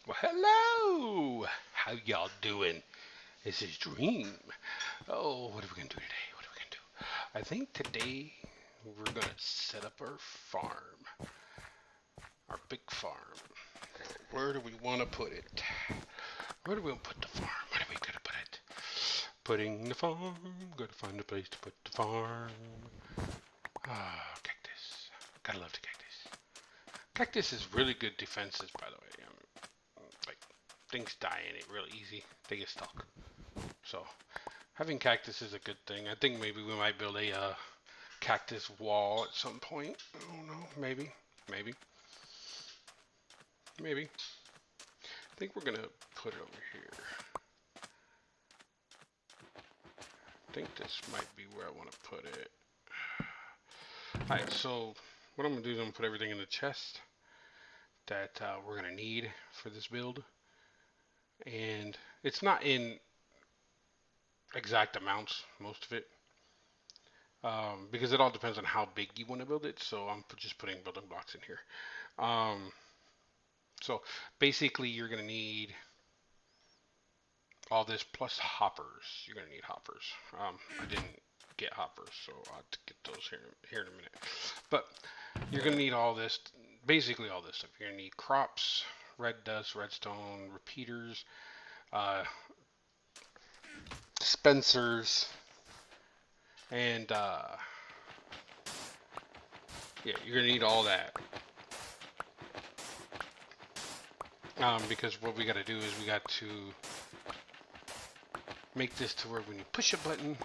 Well, hello! How y'all doing? This is Dream. Oh, what are we gonna do today? What are we gonna do? I think today we're gonna set up our farm, our big farm. Where do we want to put it? Where do we want to put the farm? Where are we gonna put it? Putting the farm. Gotta find a place to put the farm. Ah, cactus. Gotta love the cactus. Cactus is really good defenses, by the way. Like things die in it real easy. They get stuck. So having cactus is a good thing. I think maybe we might build a cactus wall at some point. I don't know. Maybe. Maybe. Maybe. I think we're gonna put it over here. I think this might be where I want to put it. Alright, so what I'm gonna do is I'm gonna put everything in the chest that we're gonna need for this build. And it's not in exact amounts, most of it. Because it all depends on how big you want to build it. So I'm just putting building blocks in here. So basically, you're going to need all this plus hoppers. You're going to need hoppers. I didn't get hoppers, so I'll have to get those here in a minute. But you're going to need all this, basically all this stuff. You're going to need crops, red dust, redstone, repeaters, dispensers, and yeah, you're going to need all that. Because what we got to do is we got to make this to where when you push a button,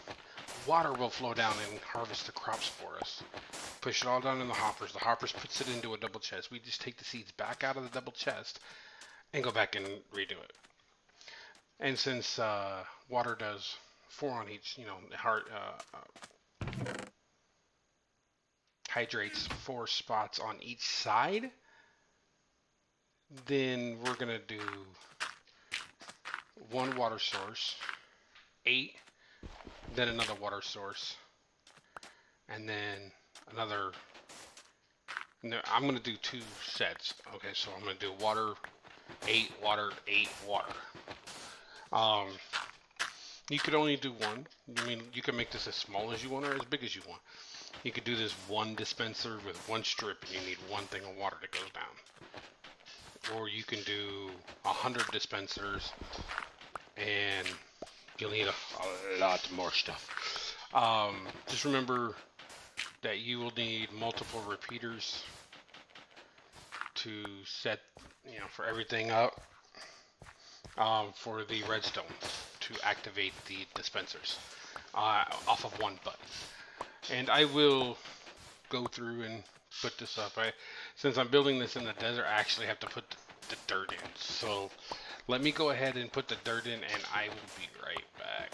water will flow down and harvest the crops for us. Push it all down in the hoppers. The hoppers puts it into a double chest. We just take the seeds back out of the double chest and go back and redo it. And since water does 4 on each, hydrates 4 spots on each side, then we're gonna do 1 water source, 8, then another water source, and then another. No, I'm gonna do 2 sets. Okay, so I'm gonna do water, 8 water, 8 water. You could only do 1. I mean, you can make this as small as you want or as big as you want. You could do this 1 dispenser with 1 strip, and you need 1 thing of water that goes down. Or you can do 100 dispensers, and you'll need a lot more stuff. Just remember that you will need multiple repeaters to set, for everything up. For the redstone to activate the dispensers off of 1 button. And I will go through and put this up. Since I'm building this in the desert, I actually have to put the dirt in. So let me go ahead and put the dirt in, and I will be right back.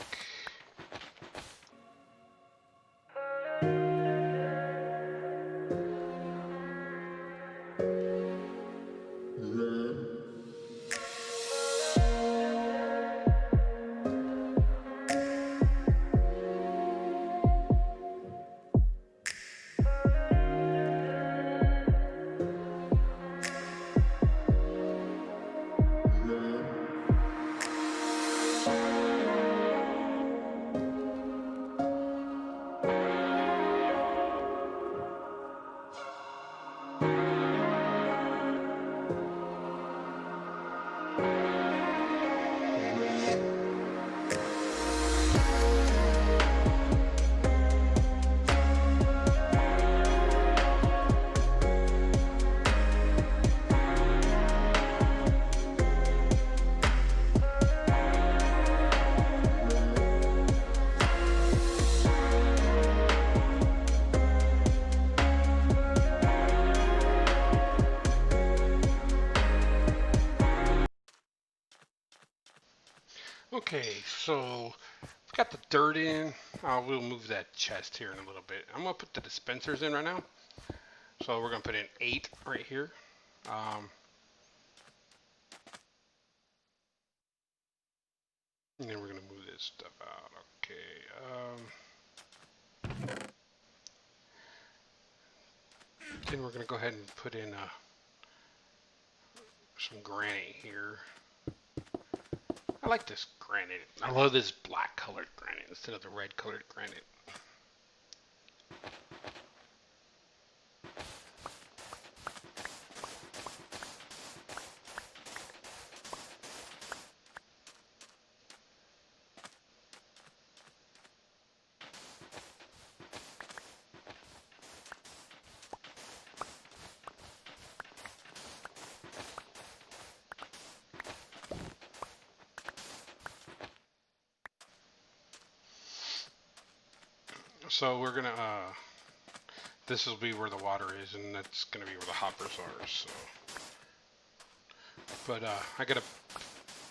Okay, so we've got the dirt in. We'll move that chest here in a little bit. I'm gonna put the dispensers in right now. So we're gonna put in 8 right here. And then we're gonna move this stuff out. Okay. Then we're gonna go ahead and put in some granite here. I like this granite. I love this black colored granite instead of the red colored granite. So we're gonna, this will be where the water is, and that's gonna be where the hoppers are, so. But I gotta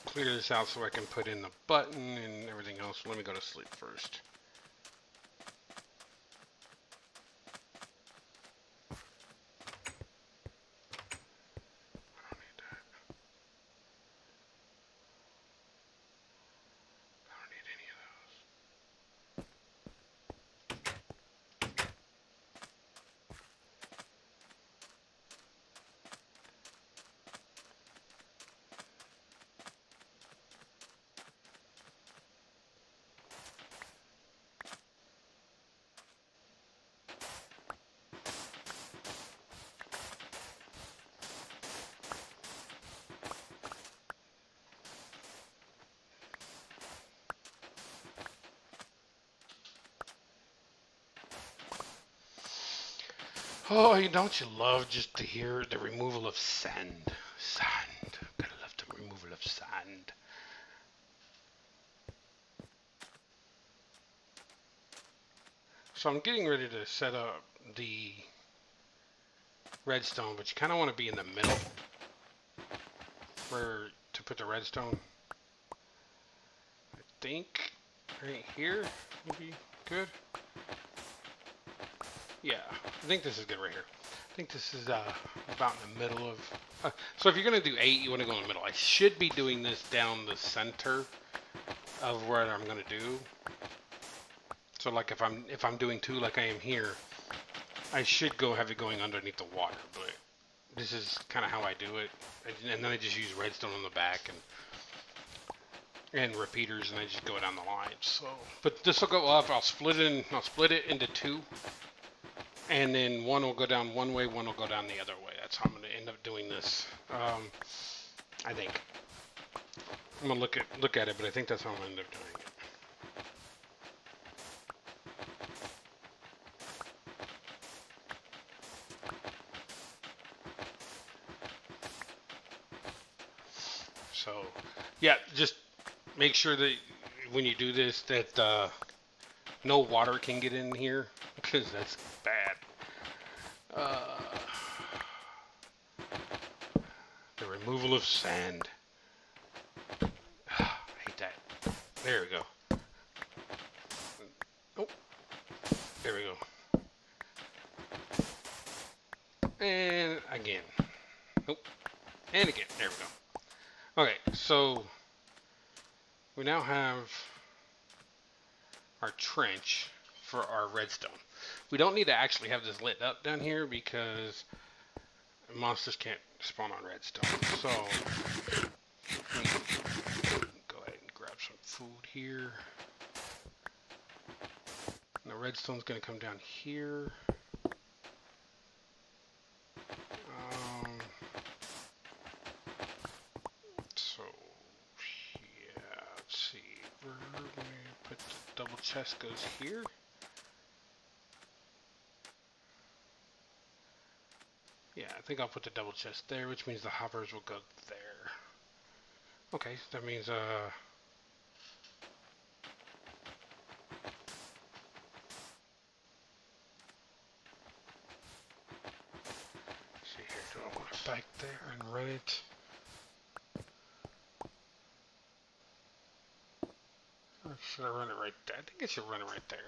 clear this out so I can put in the button and everything else. Let me go to sleep first. Oh, don't you love just to hear the removal of sand? Sand. Gotta love the removal of sand. So I'm getting ready to set up the redstone, but you kind of want to be in the middle where to put the redstone. I think right here would be good. Yeah, I think this is good right here. I think this is about in the middle of... so if you're going to do 8, you want to go in the middle. I should be doing this down the center of what I'm going to do. So like if I'm doing 2 like I am here, I should have it going underneath the water. But this is kind of how I do it. And then I just use redstone on the back and repeaters, and I just go down the line. So, but this will go up. I'll split it into 2. And then one will go down one way, one will go down the other way. That's how I'm going to end up doing this. I think. I'm going to look at it, but I think that's how I'm going to end up doing it. So, yeah, just make sure that when you do this that no water can get in here, because that's bad. The removal of sand. I hate that. There we go. Oh, there we go. And again. Oh, and again. There we go. Okay, so we now have our trench for our redstone. We don't need to actually have this lit up down here because monsters can't spawn on redstone. So go ahead and grab some food here. And the redstone's going to come down here. So yeah, let's see. We're going to put the double chest goes here. Yeah, I think I'll put the double chest there, which means the hoppers will go there. Okay, so that means, see here, do I want it back there and run it? Or should I run it right there? I think I should run it right there.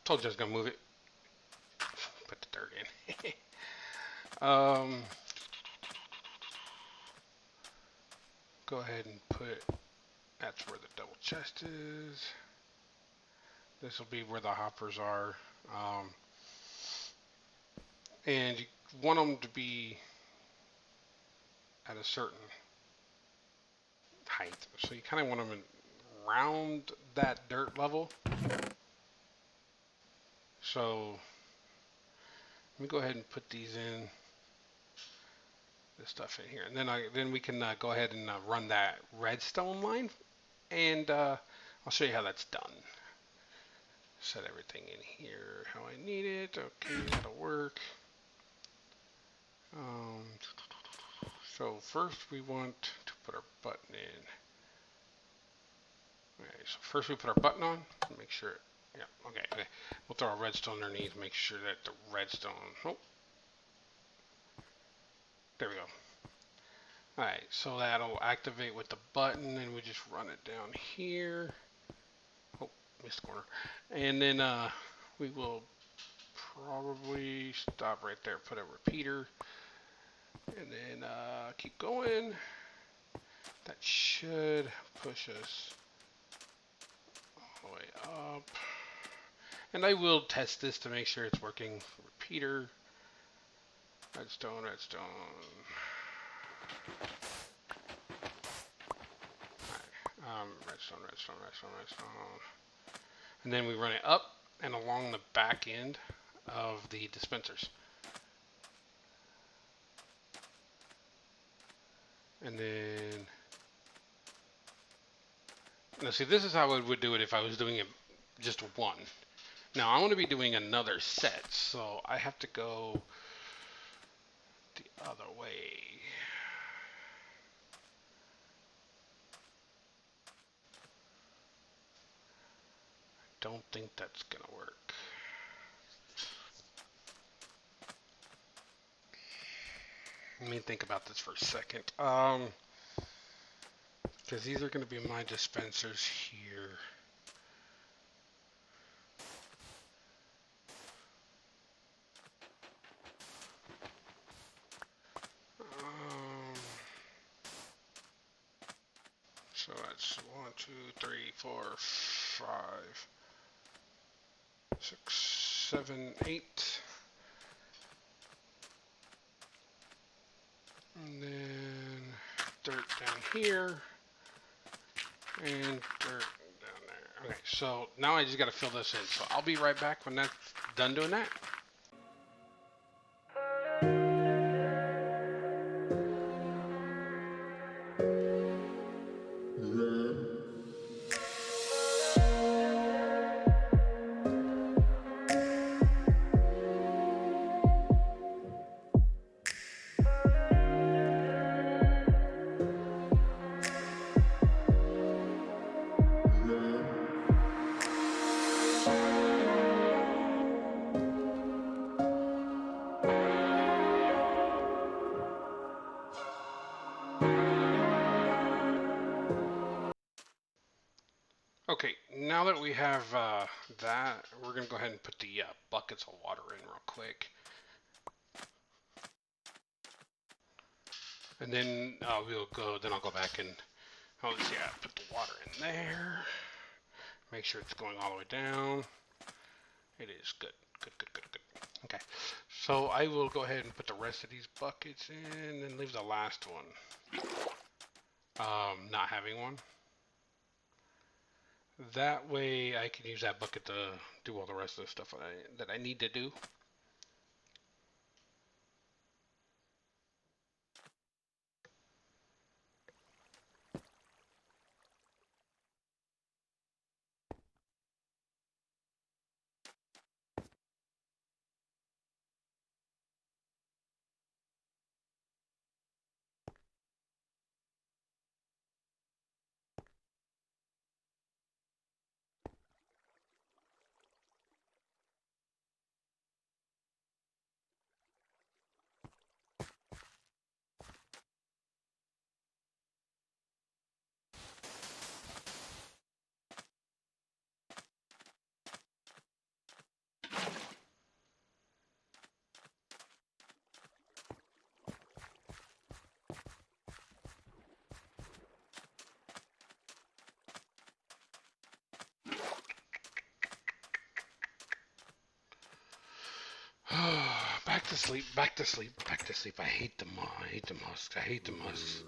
Told you I was gonna move it. Put the dirt in. Go go ahead and put, that's where the double chest is. This will be where the hoppers are. And you want them to be at a certain height. So you kind of want them around that dirt level. So let me go ahead and put these in, this stuff in here, and then we can go ahead and run that redstone line, and I'll show you how that's done. Set everything in here how I need it. Okay, that'll work. So first we want to put our button in. Okay, so first we put our button on, make sure, yeah, okay. We'll throw our redstone underneath, make sure that the redstone, oh, there we go. Alright, so that'll activate with the button, and we just run it down here. Oh, missed corner. And then we will probably stop right there, put a repeater, and then keep going. That should push us all the way up. And I will test this to make sure it's working. Repeater, redstone, redstone. Redstone, redstone, redstone, redstone. And then we run it up and along the back end of the dispensers. And then, now see, this is how I would do it if I was doing it just one. Now I want to be doing another set, so I have to go the other way. Don't think that's gonna work. Let me think about this for a second. Because these are gonna be my dispensers here. So that's 1, 2, 3, 4, 5, 6, 7, 8. And then dirt down here. And dirt down there. Okay, so now I just got to fill this in. So I'll be right back when that's done doing that. Okay, now that we have that, we're going to go ahead and put the buckets of water in real quick. And then I'll go back and, put the water in there. Make sure it's going all the way down. It is good. Good. Okay, so I will go ahead and put the rest of these buckets in and leave the last one not having one. That way I can use that bucket to do all the rest of the stuff that I need to do. to sleep, back to sleep, back to sleep. I hate the musks. I hate the musks.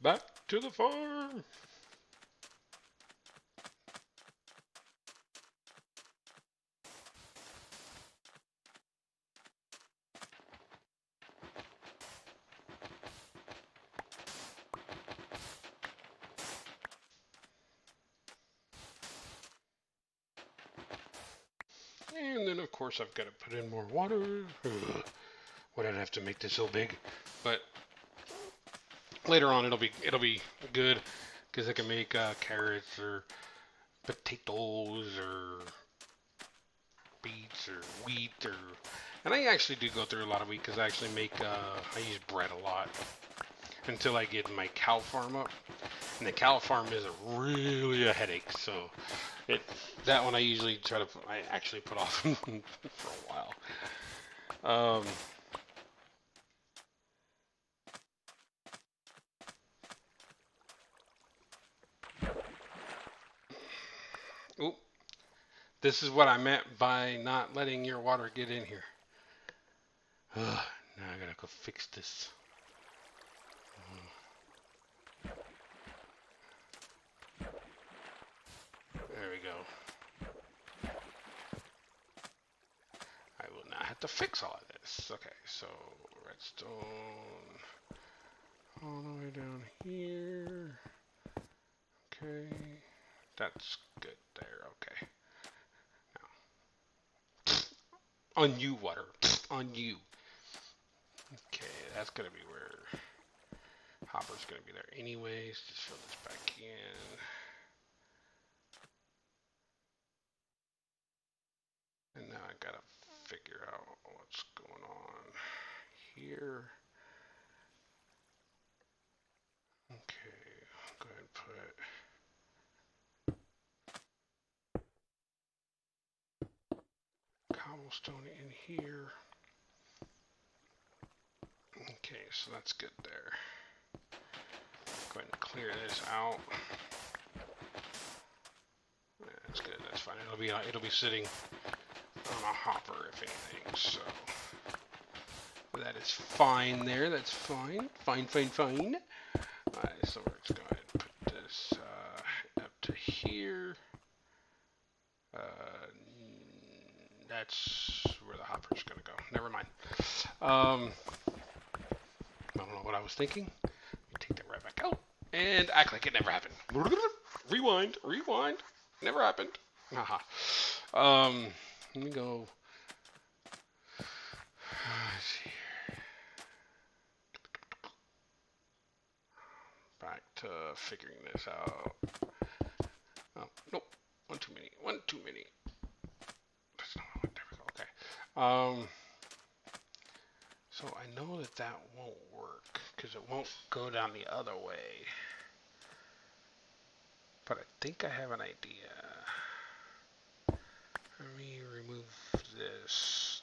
Back to the farm. And then, of course, I've got to put in more water. Ugh. Why did I have to make this so big? But later on, it'll be good because I can make carrots or potatoes or beets or wheat or. And I actually do go through a lot of wheat because I actually make I use bread a lot until I get my cow farm up. And the cow farm is really a headache. So that one I usually I actually put off for a while. Oop, this is what I meant by not letting your water get in here. Now I gotta go fix this. There we go. I will not have to fix all of this. Okay, so redstone all the way down here. Okay, that's good there. Okay. Now, on you, water. On you. Okay, that's gonna be where Hopper's gonna be there anyways. Just fill this back in. And now I gotta figure out what's going on here. Okay, go ahead and put cobblestone in here. Okay, so that's good there. Go ahead and clear this out. Yeah, that's good. That's fine. It'll be sitting on a hopper if anything. So that is fine there. That's fine. Fine. Alright, so we're just going to go ahead and put this up to here. That's where the hopper's going to go. Never mind. I don't know what I was thinking. Take that right back out and act like it never happened. Rewind. Never happened. Haha. Let me go. Let's see here. Back to figuring this out. Oh, nope. One too many. That's not what. There we go. Okay. So I know that won't work because it won't go down the other way. But I think I have an idea. Let me remove this.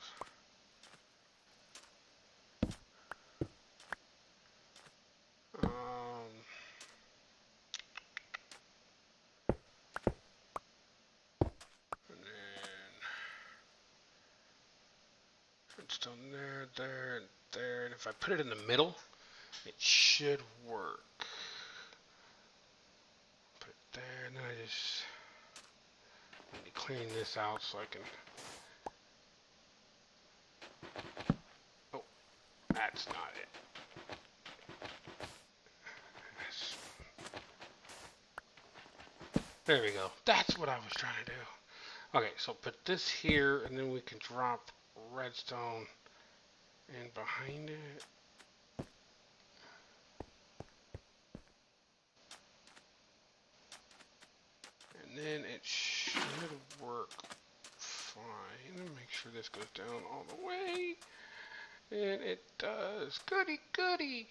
And then redstone there, and if I put it in the middle, it should work. Put it there, and then I just need to clean this out so I can. Oh, that's not it. There we go. That's what I was trying to do. Okay, so put this here, and then we can drop redstone in behind it. And then it should work fine. Make sure this goes down all the way. And it does. Goody goody.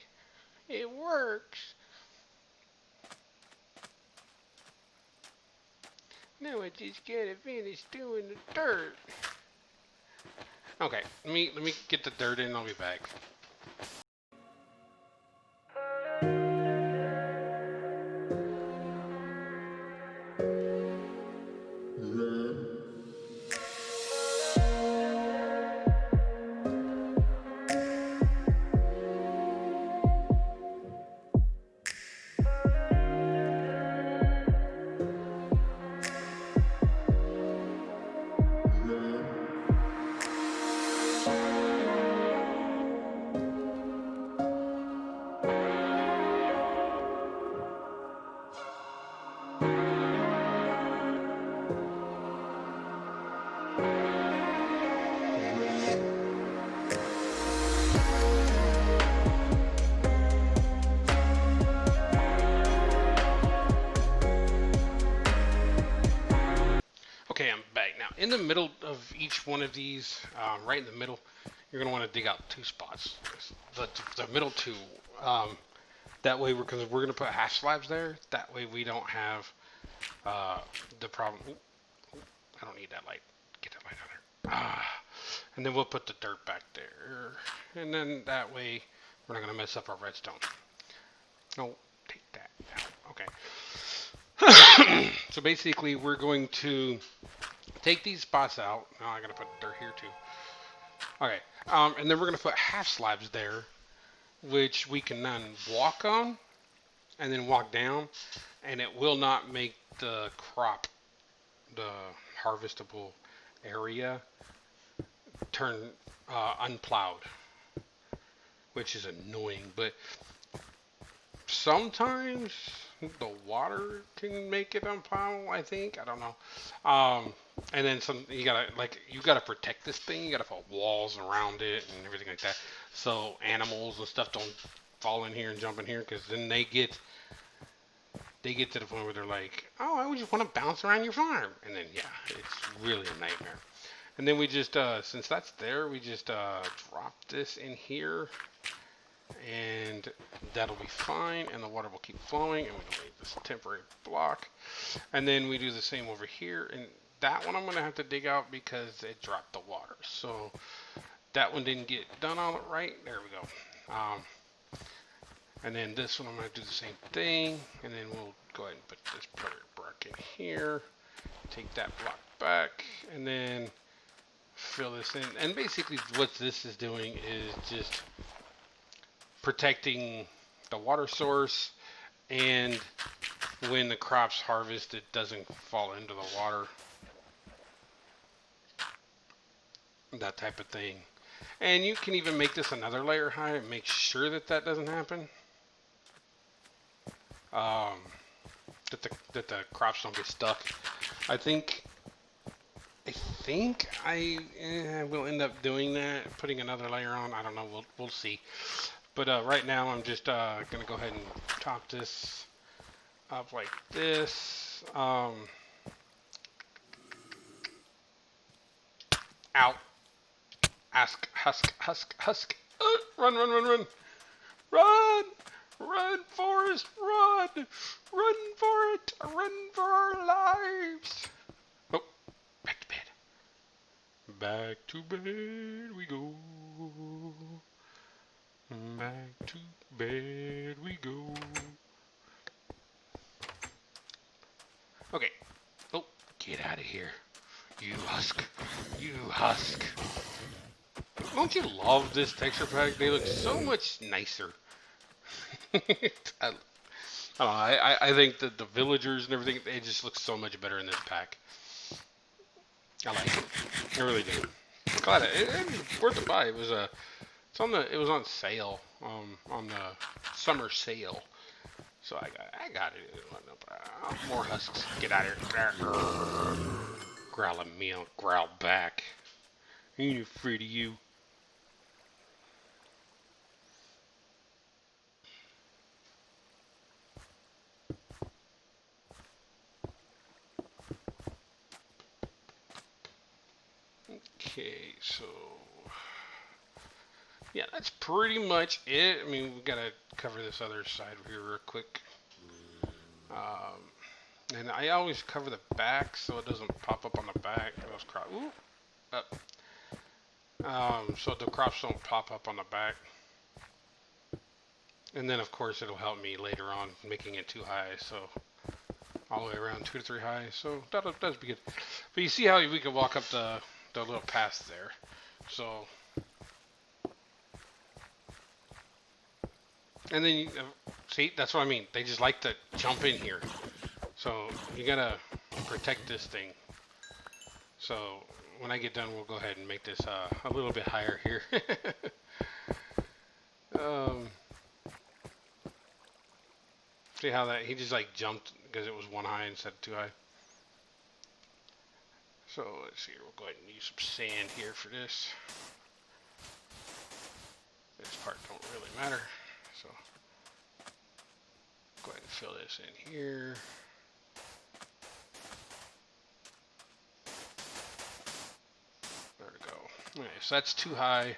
It works. Now I just gotta finish doing the dirt. Okay, let me get the dirt in. I'll be back. Okay, I'm back now. In the middle of each one of these, right in the middle, you're gonna want to dig out two spots. The middle two. That way, because we're gonna put half slabs there. That way, we don't have the problem. Ooh, I don't need that light. Get that light out there. And then we'll put the dirt back there. And then that way, we're not gonna mess up our redstone. No, take that out. Okay. So basically, we're going to take these spots out. Now I'm gonna put dirt here too. Okay. And then we're gonna put half slabs there, which we can then walk on, and then walk down, and it will not make the crop, the harvestable area, turn unplowed, which is annoying. But sometimes the water can make it unplowable. I think, I don't know. And then you gotta protect this thing. You gotta put walls around it and everything like that, so animals and stuff don't fall in here and jump in here, because then they get to the point where they're like, oh, I would just want to bounce around your farm, and then yeah, it's really a nightmare. And then we just since that's there, we just drop this in here, and that'll be fine, and the water will keep flowing, and we can leave this temporary block. And then we do the same over here, and that one I'm gonna have to dig out because it dropped the water, so that one didn't get done all right. There we go. And then this one I'm gonna do the same thing, and then we'll go ahead and put this block in here, take that block back, and then fill this in. And basically what this is doing is just protecting the water source, and when the crop's harvested, it doesn't fall into the water, that type of thing. And you can even make this another layer high and make sure that that doesn't happen. That the crops don't get stuck. I think I will end up doing that, putting another layer on. I don't know. We'll see. But right now I'm just gonna go ahead and top this up like this. Out. Husk. Run. Run! Run, Forrest, run! Run for it! Run for our lives! Oh, back to bed. Back to bed we go. Back to bed we go. Okay. Oh, get out of here. You husk. You husk. Don't you love this texture pack? They look so much nicer. I don't know. I think that the villagers and everything, they just look so much better in this pack. I like it. I really do. I'm glad it's worth the buy. It was on sale, on the summer sale. So I got it. More husks. Get out of here. Growl at me, I'll growl back. Ain't afraid of you. Okay, so Yeah, that's pretty much it. I mean, we gotta cover this other side here real quick. And I always cover the back so it doesn't pop up on the back. Those crops, ooh, up. So the crops don't pop up on the back. And then of course it'll help me later on making it too high. So all the way around 2 to 3 high. So that'll be good. But you see how we can walk up the little path there. So. And then, see, that's what I mean. They just like to jump in here. So you gotta protect this thing. So when I get done, we'll go ahead and make this a little bit higher here. See how that, he just like jumped because it was 1 high instead of 2 high. So let's see here, we'll go ahead and use some sand here for this. This part don't really matter. So go ahead and fill this in here. There we go. Okay, so that's 2 high.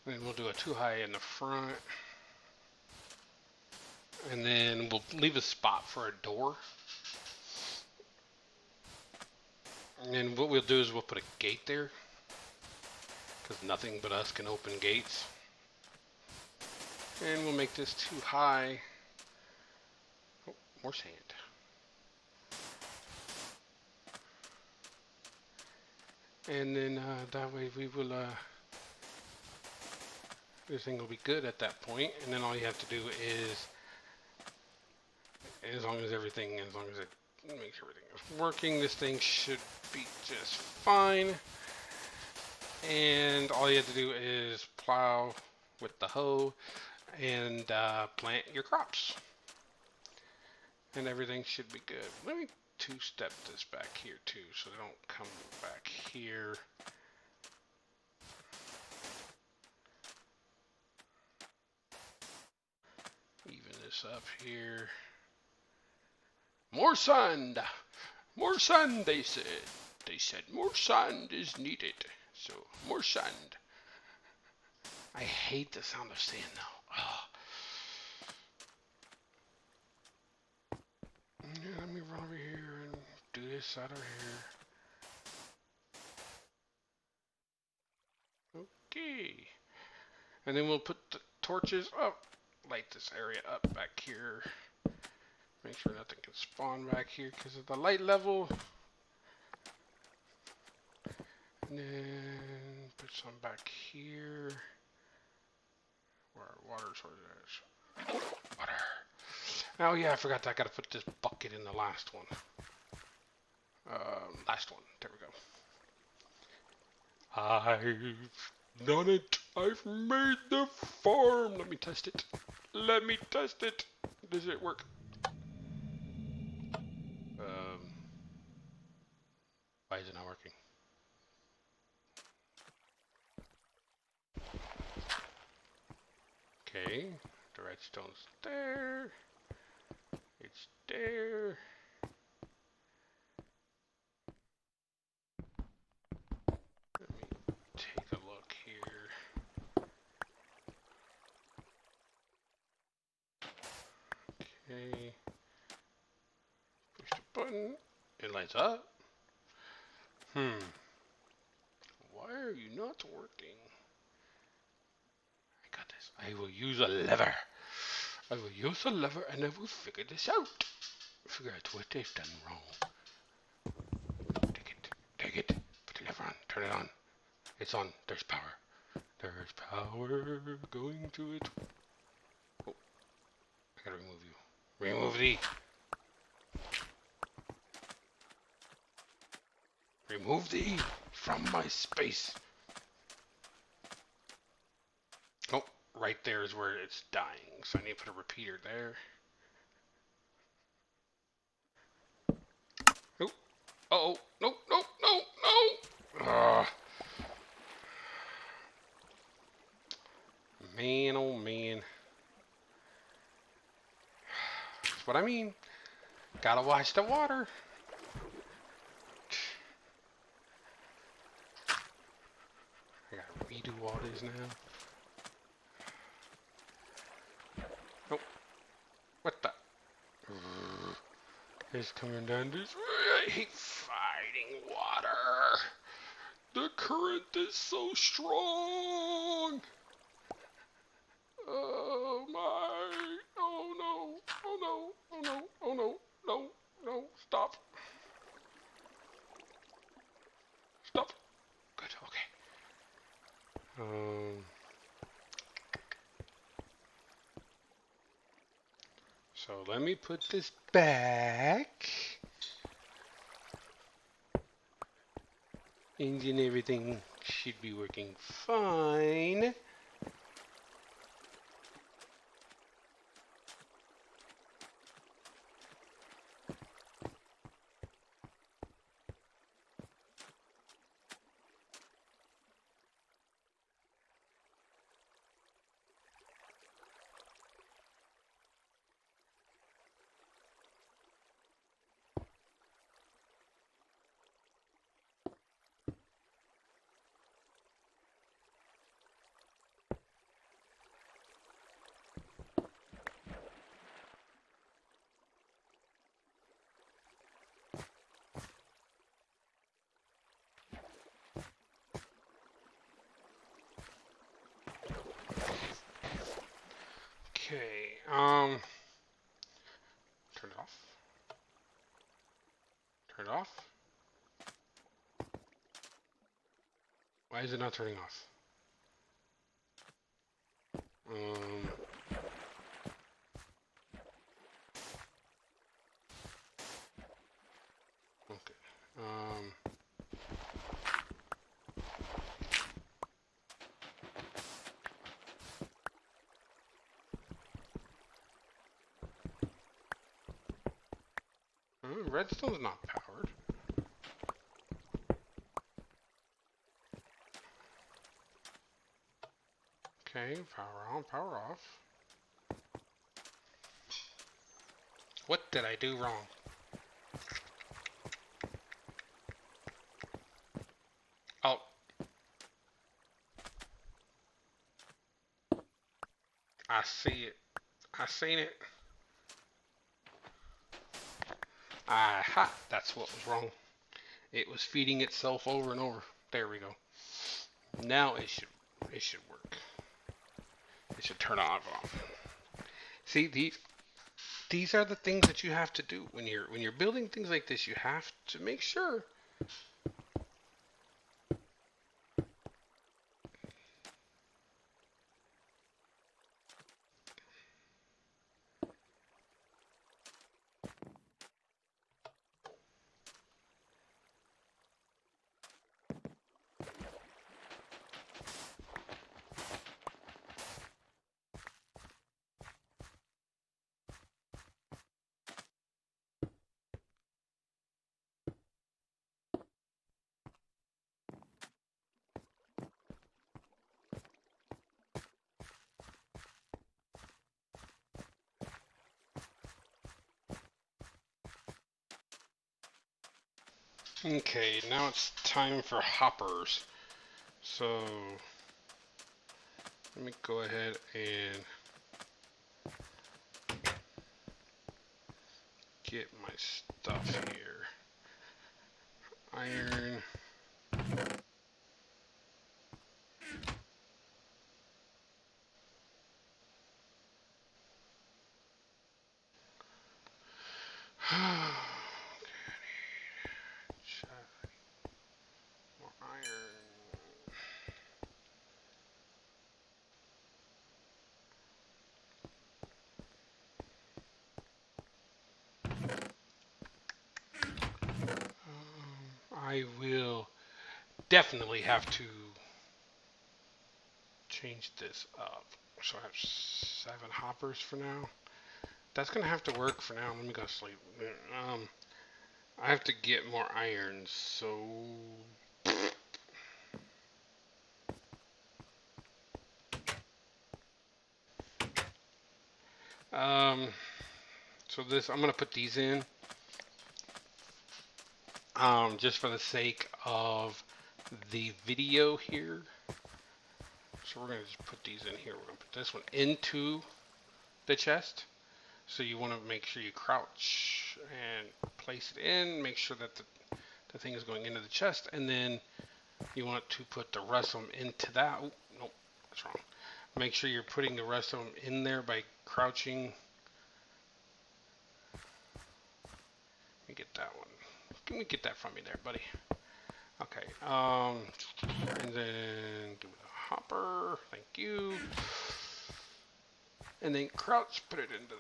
Then we'll do a 2 high in the front. And then we'll leave a spot for a door. And then what we'll do is we'll put a gate there. Because nothing but us can open gates. And we'll make this 2 high. Oh, more sand. And then that way we will, everything will be good at that point. And then all you have to do is, as long as it makes everything is working, this thing should be just fine. And all you have to do is plow with the hoe and plant your crops. And everything should be good. Let me 2-step this back here too, so they don't come back here. Even this up here. More sand! More sand, they said. They said more sand is needed. So, more sand. I hate the sound of sand now. Oh. Yeah, let me run over here and do this side over here. Okay. And then we'll put the torches up. Light this area up back here. Make sure nothing can spawn back here because of the light level. And then put some back here. Where our water source is. Water. Oh yeah, I forgot that I gotta put this bucket in the last one. Last one. There we go. I've done it. I've made the farm. Let me test it. Let me test it. Does it work? Why is it not working? Okay, the redstone's there. It's there. Let me take a look here. Okay. Push the button. It lights up. Why are you not working? I got this. I will use a lever. I will use a lever and I will figure this out. Figure out what they've done wrong. Take it. Take it. Put the lever on. Turn it on. It's on. There's power. There's power going to it. Oh. I gotta remove you. Remove thee. Remove thee from my space. Oh, right there is where it's dying. So I need to put a repeater there. Oh, uh-oh. No, no, no, no. Man, oh man. That's what I mean. Gotta watch the water. I gotta redo all this now. It's coming down this way. I hate fighting water. The current is so strong. Oh my. Oh no. Oh no. Oh no. Oh no. No. No. Stop. Stop. Good. Okay. So let me put this back. Engine, everything should be working fine. Okay, turn it off. Turn it off. Why is it not turning off? Um, okay. Redstone's not powered. Okay, power on, power off. What did I do wrong? Oh. I see it. I seen it. Aha! That's what was wrong. It was feeding itself over and over. There we go. Now it should work. It should turn on and off. See, these are the things that you have to do when you're building things like this. You have to make sure. Okay, now it's time for hoppers. So let me go ahead and get my stuff here. Iron. Okay, more iron. I will definitely have to change this up. So I have 7 hoppers for now. That's gonna have to work for now. Let me go to sleep. I have to get more iron, so um, so this I'm gonna put these in, just for the sake of the video here. So we're gonna just put these in here. We're gonna put this one into the chest. So you want to make sure you crouch and place it in, make sure that the thing is going into the chest, and then you want to put the rest of them into that. Oh, nope, that's wrong. Make sure you're putting the rest of them in there by crouching. Let me get that one. Can we get that from me there, buddy? Okay. And then give it a hopper. Thank you. And then crouch, put it into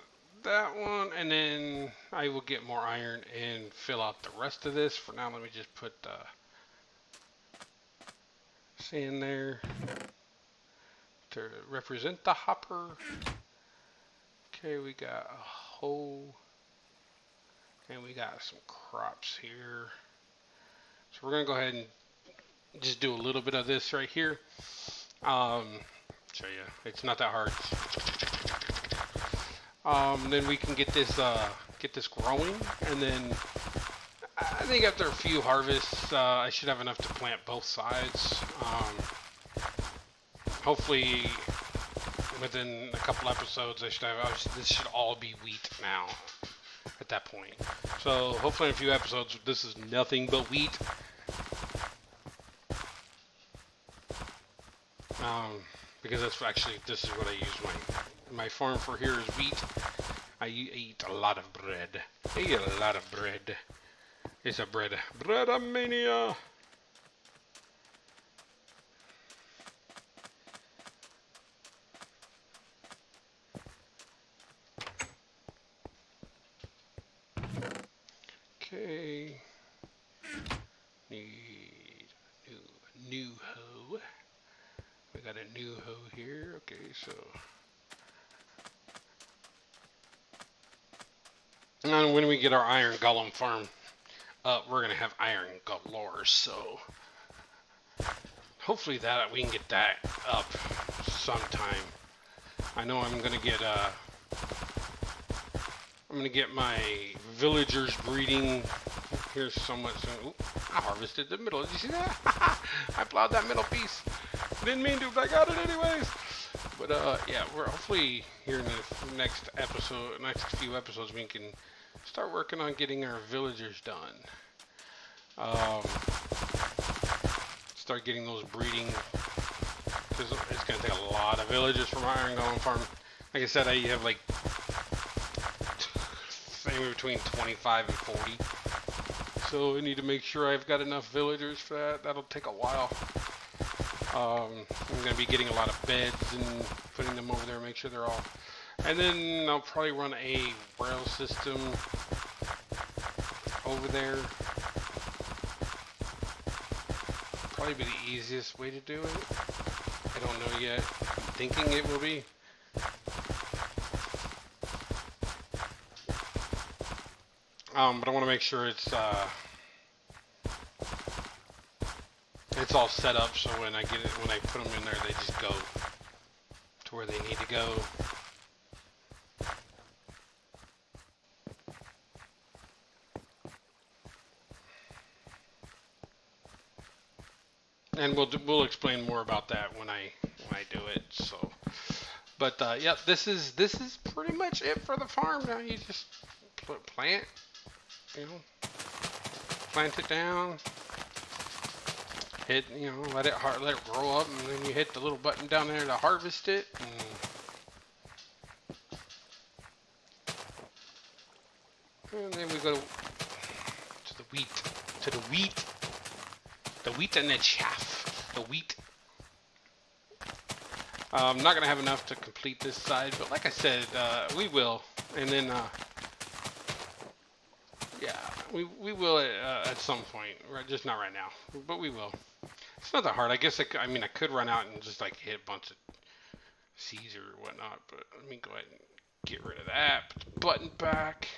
that one, and then I will get more iron and fill out the rest of this. For now, let me just put sand there to represent the hopper. Okay, we got a hole, and we got some crops here. So we're gonna go ahead and just do a little bit of this right here. Show you, it's not that hard. Then we can get this growing, and then I think after a few harvests, I should have enough to plant both sides. Hopefully, within a couple episodes, I should have. This should all be wheat now. At that point, so hopefully in a few episodes, this is nothing but wheat. Because that's actually, this is what I use my farm for here is wheat. I eat a lot of bread. I eat a lot of bread. It's a bread-a-mania. Okay. Need a new hoe. We got a new hoe here. Okay, so. And when we get our iron golem farm up, we're gonna have iron galore. So hopefully that we can get that up sometime. I know I'm gonna get my villagers breeding here somewhat soon. Ooh, I harvested the middle. Did you see that? I plowed that middle piece. Didn't mean to, but I got it anyways. But yeah, we're hopefully here in the next few episodes, we can start working on getting our villagers done. Start getting those breeding, because it's going to take a lot of villagers from my iron golem farm. Like I said, I have like anywhere between 25 and 40. So I need to make sure I've got enough villagers for that. That'll take a while. I'm going to be getting a lot of beds and putting them over there, make sure they're all. And then I'll probably run a rail system over there. Probably be the easiest way to do it. I don't know yet. I'm thinking it will be. But I want to make sure it's all set up so when I put them in there, they just go to where they need to go. And we'll explain more about that when I do it. So, but yeah, this is pretty much it for the farm. Now you just plant, plant it down. Hit, let it grow up, and then you hit the little button down there to harvest it. And then we go to the wheat. The wheat and the chaff. The wheat. I'm not going to have enough to complete this side, but like I said, we will. And then, yeah, we will at some point. Just not right now, but we will. It's not that hard. I guess I could run out and just like hit a bunch of C's or whatnot, but let me go ahead and get rid of that. Put the button back.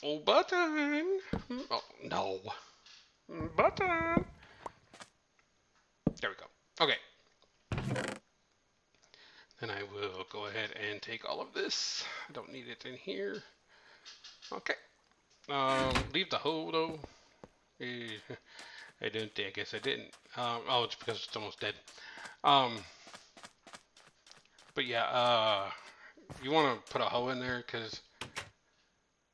Oh, button. Oh, no. Button. There we go. Okay. Then I will go ahead and take all of this. I don't need it in here. Okay. Leave the hoe though. I didn't. I guess I didn't. Oh, it's because it's almost dead. But yeah. You want to put a hoe in there because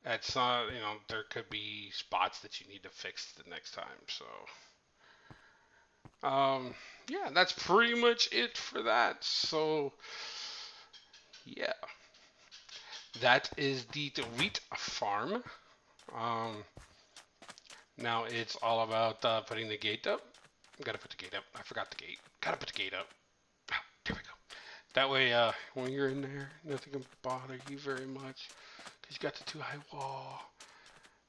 It's there could be spots that you need to fix the next time. So, yeah, that's pretty much it for that. So, yeah, that is the wheat farm. Um, Now it's all about putting the gate up. Gotta put the gate up. I forgot the gate. Gotta put the gate up. Ah, there we go. That way, when you're in there, nothing can bother you very much because you got the too high wall.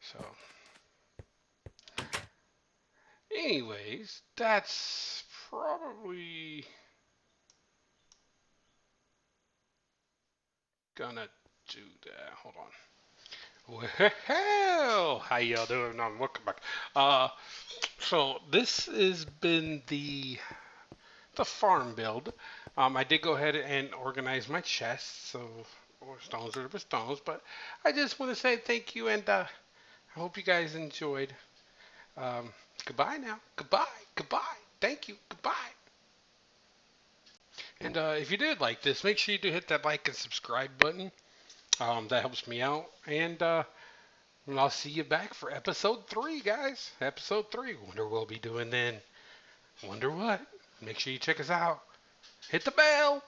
So, anyways, that's probably gonna do that. Hold on. Well, how y'all doing? No, welcome back. Uh, so this has been the farm build. I did go ahead and organize my chest, so or stones are stones. But I just want to say thank you, and I hope you guys enjoyed. Um, Goodbye now. Goodbye. Goodbye. Thank you. Goodbye. And if you did like this, make sure you do hit that like and subscribe button. That helps me out. And I'll see you back for episode 3, guys. Episode 3. Wonder what we'll be doing then. Wonder what? Make sure you check us out. Hit the bell.